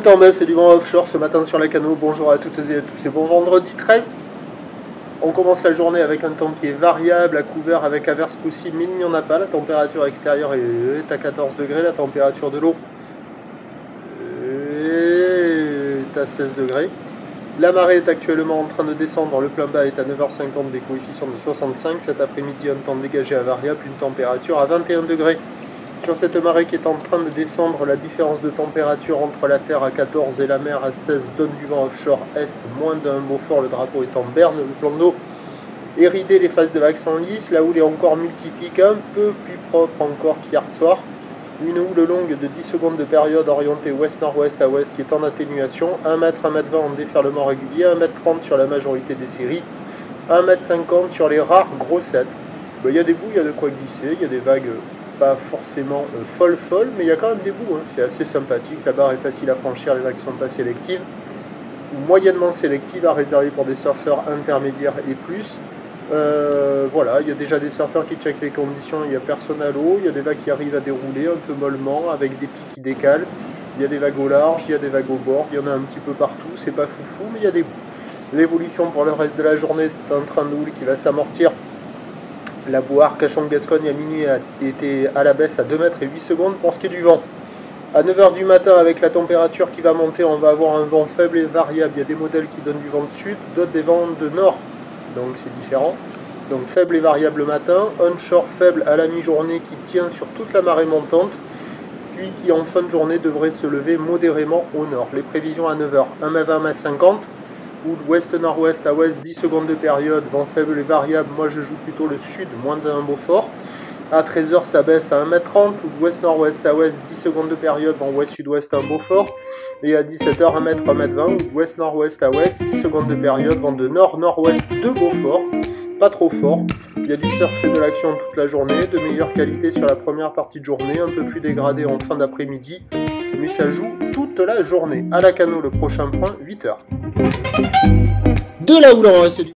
temps baisse et du vent offshore ce matin sur la Cano. Bonjour à toutes et à tous, c'est bon vendredi 13. On commence la journée avec un temps qui est variable, à couvert avec averses possibles, mais il n'y en a pas. La température extérieure est à 14 degrés, la température de l'eau est à 16 degrés. La marée est actuellement en train de descendre, le plein bas est à 9h50, des coefficients de 65. Cet après-midi, un temps dégagé à variable, une température à 21 degrés. Sur cette marée qui est en train de descendre, la différence de température entre la terre à 14 et la mer à 16 donne du vent offshore est, moins d'un Beaufort, le drapeau est en berne, le plan d'eau est ridé, les phases de vagues sont lisses, la houle est encore multiplique, un peu plus propre encore qu'hier soir. Une houle longue de 10 secondes de période orientée ouest-nord-ouest à ouest qui est en atténuation, 1 m, 1 m 20 en déferlement régulier, 1 m 30 sur la majorité des séries, 1 m 50 sur les rares grossettes. Il y a des bouts, il y a de quoi glisser, il y a des vagues pas forcément folles, mais il y a quand même des bouts, hein. C'est assez sympathique, la barre est facile à franchir, les vagues sont pas sélectives, ou moyennement sélectives, à réserver pour des surfeurs intermédiaires et plus. Voilà, il y a déjà des surfeurs qui checkent les conditions, il n'y a personne à l'eau, il y a des vagues qui arrivent à dérouler un peu mollement, avec des pics qui décalent, il y a des vagues au large, il y a des vagues au bord, il y en a un petit peu partout, c'est pas foufou, mais il y a des bouts. L'évolution pour le reste de la journée, c'est un train de houle qui va s'amortir. La boue Arcachon-Gascogne à minuit a été à la baisse à 2 mètres et 8 secondes pour ce qui est du vent. À 9 h du matin, avec la température qui va monter, on va avoir un vent faible et variable. Il y a des modèles qui donnent du vent de sud, d'autres des vents de nord. Donc c'est différent. Donc faible et variable le matin, onshore faible à la mi-journée qui tient sur toute la marée montante, puis qui en fin de journée devrait se lever modérément au nord. Les prévisions à 9 h, 1 m 20, 1 m 50. Ou ouest-nord-ouest à ouest, 10 secondes de période, vent faible et variable, moi je joue plutôt le sud, moins d'un Beaufort. À 13 h ça baisse à 1 m 30, ou ouest-nord-ouest à ouest, 10 secondes de période, vent ouest-sud-ouest un Beaufort. Et à 17 h 1 m, 1 m 20, ou ouest-nord-ouest à ouest, 10 secondes de période, vent de nord-nord-ouest de Beaufort. Pas trop fort, il y a du surf et de l'action toute la journée, de meilleure qualité sur la première partie de journée, un peu plus dégradé en fin d'après-midi, mais ça joue toute la journée. À la Cano, le prochain point, 8 h. De la houle en